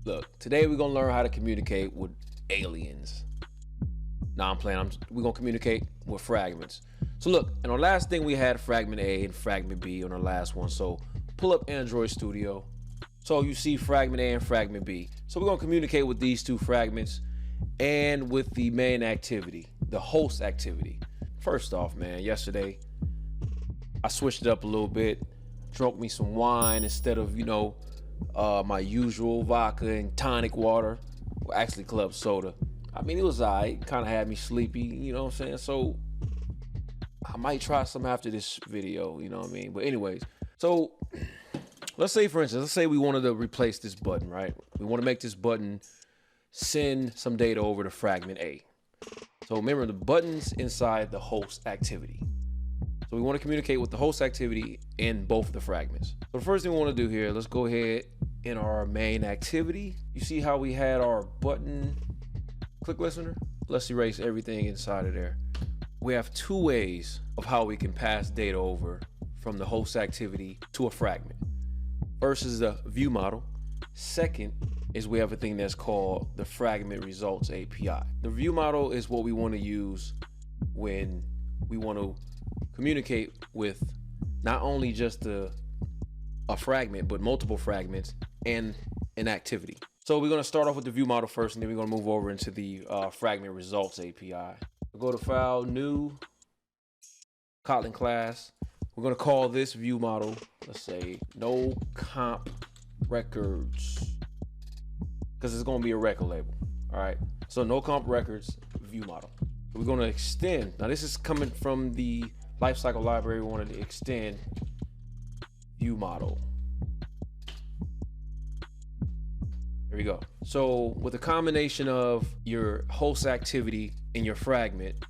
Look, today we're gonna learn how to communicate with aliens. Nah, I'm playing. We're gonna communicate with fragments. So look, in our last thing we had fragment A and fragment B on our last one. So pull up Android Studio. So you see fragment A and fragment B. So we're gonna communicate with these two fragments and with the main activity, the host activity. First off, man, yesterday I switched it up a little bit, drunk me some wine instead of, my usual vodka and tonic water, or actually club soda. I mean, it was alright, kind of had me sleepy, you know what I'm saying? So I might try some after this video, you know what I mean? But anyways, so let's say, for instance, we wanted to replace this button, right? We want to make this button send some data over to fragment A. So remember, the button's inside the host activity. So we want to communicate with the host activity in both the fragments. So the first thing we want to do here, let's go ahead in our main activity. You see how we had our button click listener? Let's erase everything inside of there. We have two ways of how we can pass data over from the host activity to a fragment. First is the view model. Second is we have a thing that's called the fragment results API. The view model is what we want to use when we want to communicate with not only just a fragment, but multiple fragments and an activity. So we're going to start off with the view model first, and then we're going to move over into the fragment results API. We'll go to File, New, Kotlin class. We're going to call this view model, let's say, no comp records, because it's going to be a record label. All right. So no comp records view model. We're going to extend. Now this is coming from the lifecycle library. We wanted to extend view model. There we go. So with a combination of your host activity and your fragment,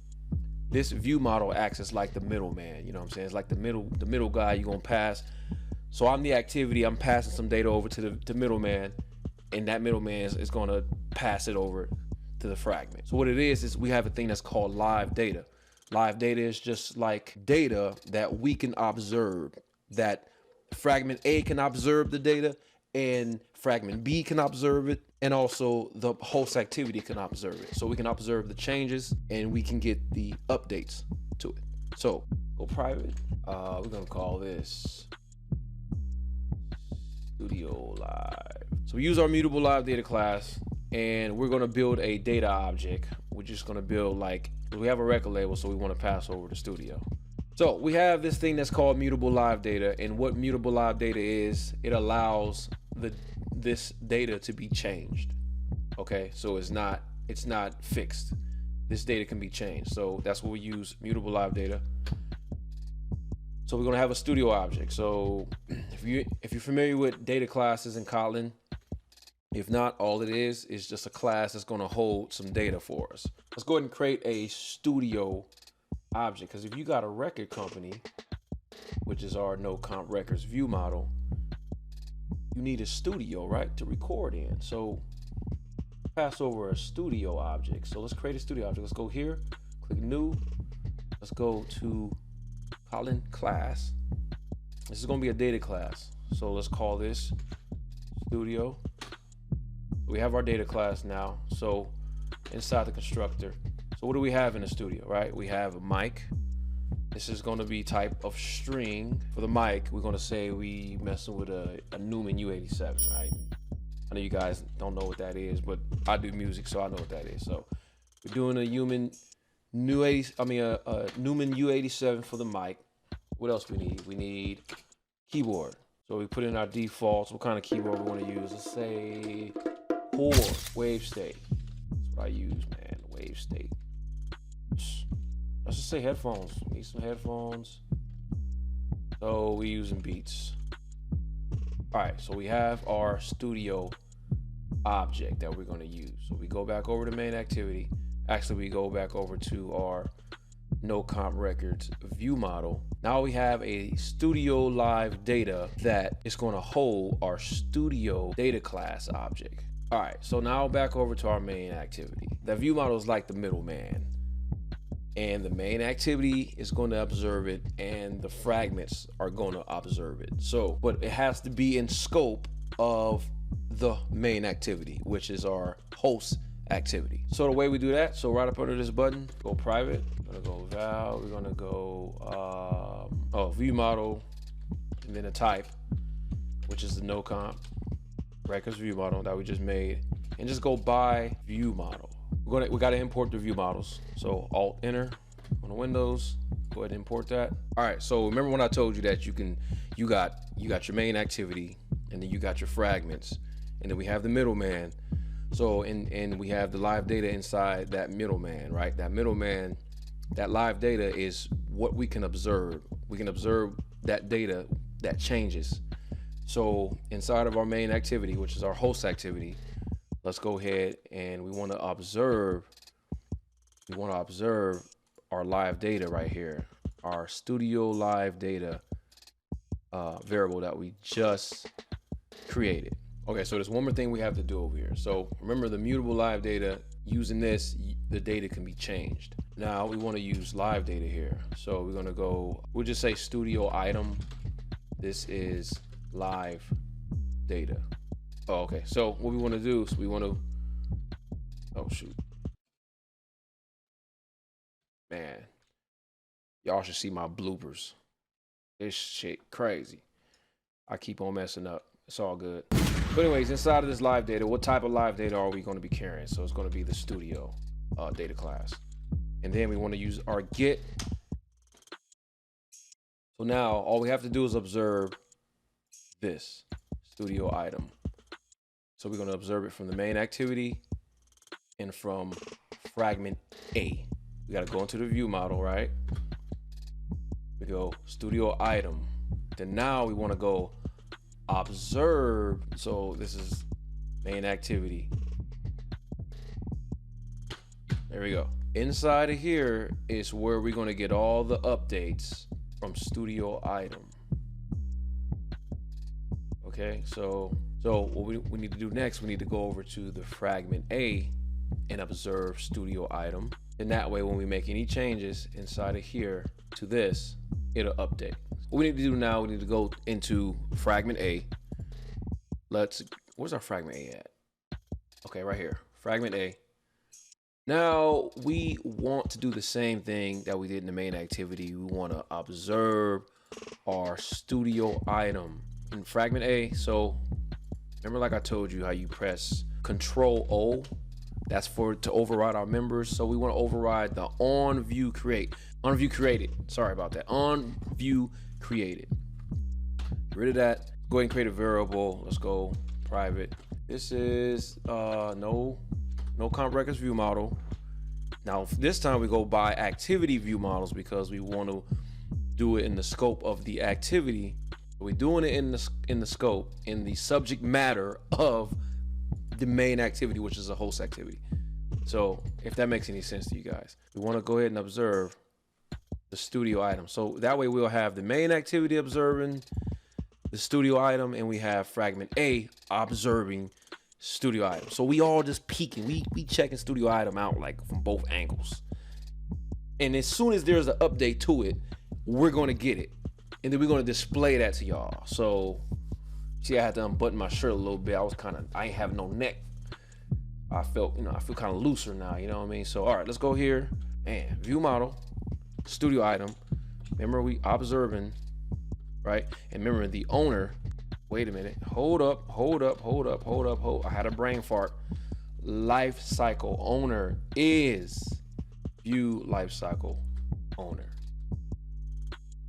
this view model acts as like the middleman. You know what I'm saying? It's like the middle guy you're gonna pass. So I'm the activity. I'm passing some data over to the middleman, and that middleman is gonna pass it over to the fragment. So what it is we have a thing that's called live data. Live data is just like data that we can observe, that fragment A can observe the data and fragment B can observe it, and also the host activity can observe it. So we can observe the changes and we can get the updates to it. So go private. We're gonna call this Studio Live. So we use our mutable live data class, and we're gonna build a data object. We're just gonna build we have a record label, so we want to pass over to Studio. So we have this thing that's called mutable live data, and what mutable live data is, it allows this data to be changed. Okay, so it's not fixed. This data can be changed. So that's what we use, mutable live data. So we're gonna have a Studio object. So if you're familiar with data classes in Kotlin, if not, all it is just a class that's gonna hold some data for us. Let's go ahead and create a Studio object, because if you got a record company, which is our no comp records view model, you need a studio, right, to record in. So pass over a Studio object. So let's create a Studio object. Let's go here, click new. Let's go to Kotlin class. This is going to be a data class. So let's call this Studio. We have our data class now. So inside the constructor. So what do we have in the studio, right? We have a mic. This is going to be type of string. For the mic, we're going to say we messing with a Newman U87, right? I know you guys don't know what that is, but I do music, so I know what that is. So we're doing a Newman U87 for the mic. What else we need? We need keyboard. So we put in our defaults. What kind of keyboard we want to use? Let's say wave state. That's what I use, man. Wave state. Let's just say headphones. We need some headphones. So we're using Beats. All right, so we have our Studio object that we're going to use. So we go back over to main activity. Actually, we go back over to our no comp records view model. Now we have a Studio live data that is going to hold our Studio data class object. All right, so now back over to our main activity. The view model is like the middleman, and the main activity is going to observe it, and the fragments are going to observe it. So, but it has to be in scope of the main activity, which is our host activity. So the way we do that, so right up under this button, go private, we're gonna go val, we're gonna go view model, and then a type, which is the no comp records view model that we just made, and just go by view model. We got to import the view models. So Alt Enter on the Windows. Go ahead and import that. All right. So remember when I told you that you got your main activity, and then you got your fragments, and then we have the middleman. So and we have the live data inside that middleman, right? That middleman, that live data is what we can observe. We can observe that data that changes. So inside of our main activity, which is our host activity, let's go ahead and we want to observe our live data right here, our studio live data variable that we just created. Okay, so there's one more thing we have to do over here. So remember the mutable live data, using this, the data can be changed. Now we want to use live data here. So we're going to go, we'll just say studio item. This is live data. Oh, okay. So what we want to do is we want to, oh shoot, man, y'all should see my bloopers. This shit crazy. I keep on messing up. It's all good. But anyways, inside of this live data, what type of live data are we going to be carrying? So it's going to be the studio data class. And then we want to use our get. So now all we have to do is observe this studio item. So we're going to observe it from the main activity and from fragment A. We got to go into the view model, right? We go studio item. Then now we want to go observe. So this is main activity. There we go. Inside of here is where we're going to get all the updates from studio item. Okay, so what we need to do next, we need to go over to the fragment A and observe studio item. And that way, when we make any changes inside of here to this, it'll update. What we need to do now, we need to go into fragment A. Where's our fragment A at? Okay, right here, fragment A. Now we want to do the same thing that we did in the main activity. We want to observe our studio item in fragment A. So remember, like I told you, how you press Control O, that's to override our members. So we want to override the on view created. Sorry about that. On view created. Get rid of that. Go ahead and create a variable. Let's go private. This is no comp records view model. Now this time we go by activity view models because we want to do it in the scope of the activity. We're doing it in the scope, in the subject matter of the main activity, which is a host activity. So if that makes any sense to you guys, we want to go ahead and observe the studio item. So that way we'll have the main activity observing the studio item, and we have fragment A observing studio item. So we all just peeking, we checking studio item out like from both angles. And as soon as there's an update to it, we're going to get it. And then we're going to display that to y'all. So see, I had to unbutton my shirt a little bit. I ain't have no neck. I feel kind of looser now, you know what I mean? So, all right, let's go here. Man, view model, studio item. Remember, we observing, right? And remember the owner, wait a minute, hold up. I had a brain fart. Life cycle owner is view life cycle owner.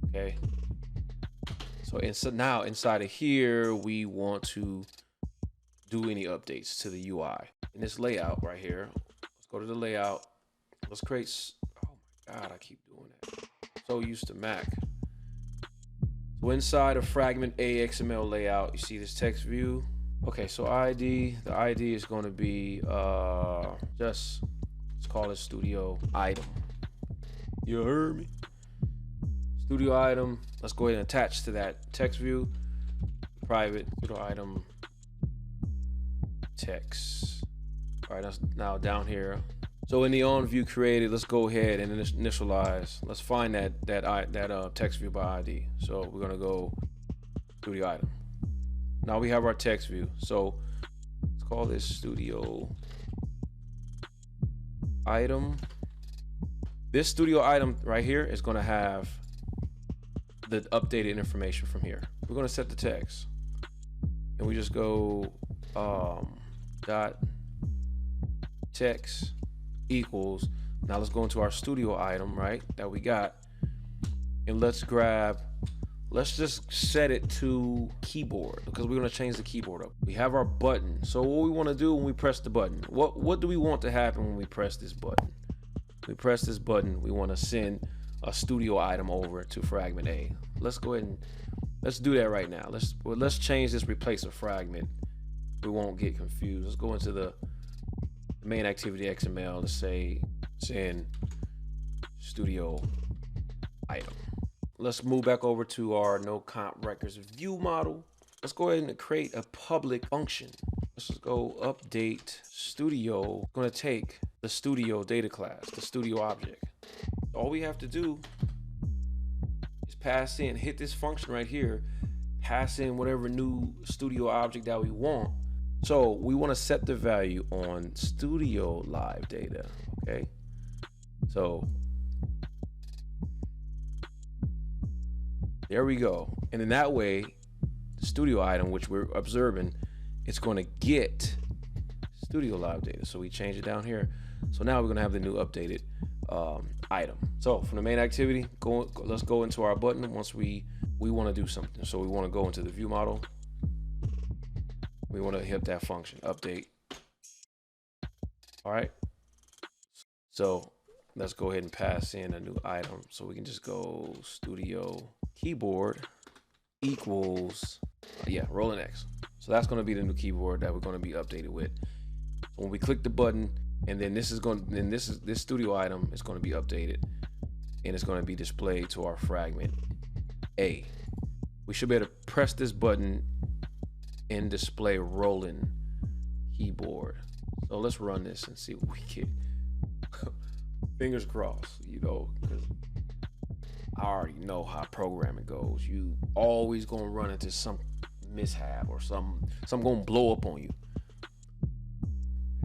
Okay. So now inside of here, we want to do any updates to the UI. In this layout right here, let's go to the layout. Let's create, oh my God, I keep doing that. So used to Mac. So inside of fragment A XML layout, you see this text view. Okay, so the ID is going to be, let's call it studio item. You heard me? Studio item. Let's go ahead and attach to that text view. Private studio item text. All right, that's now down here. So in the on view created, let's go ahead and initialize. Let's find that text view by ID. So we're gonna go studio item. Now we have our text view. So call this studio item. This studio item right here is going to have the updated information from here. We're going to set the text, and we just go dot text equals. Now let's go into our studio item, right, that we got, and let's just set it to keyboard, because we're going to change the keyboard up. We have our button. So what we want to do when we press the button, what do we want to happen when we press this button? We press this button, we want to send a studio item over to fragment A. Let's go ahead and let's do that right now. Let's change this, replace a fragment. We won't get confused. Let's go into the main activity XML. Let's say send studio item. Let's move back over to our no comp records view model. Let's go ahead and create a public function. Let's just go update studio. I'm gonna take the studio data class, the studio object. All we have to do is pass in, hit this function right here, pass in whatever new studio object that we want. So we want to set the value on studio live data. Okay, so there we go. And in that way, the studio item, which we're observing, it's going to get studio live data. So we change it down here. So now we're going to have the new updated item. So from the main activity, let's go into our button once we want to do something. So we want to go into the view model. We want to hit that function, update. All right. So let's go ahead and pass in a new item. So we can just go studio keyboard equals, rolling X. So that's going to be the new keyboard that we're going to be updated with. So when we click the button, and then this studio item is going to be updated, and it's going to be displayed to our fragment A. We should be able to press this button and display rolling keyboard. So let's run this and see what we get. Fingers crossed, because I already know how programming goes. You always gonna run into some mishap or something gonna blow up on you.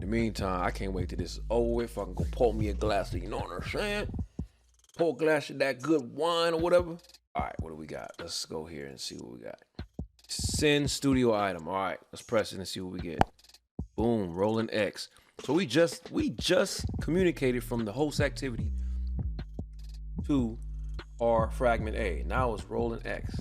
In the meantime, I can't wait till this is over with. I can go pour me a glass of, you know what I'm saying? Pour a glass of that good wine or whatever. All right, what do we got? Let's go here and see what we got. Send studio item. All right, let's press it and see what we get. Boom, rolling X. So we just communicated from the host activity to our fragment A. Now it's rolling X.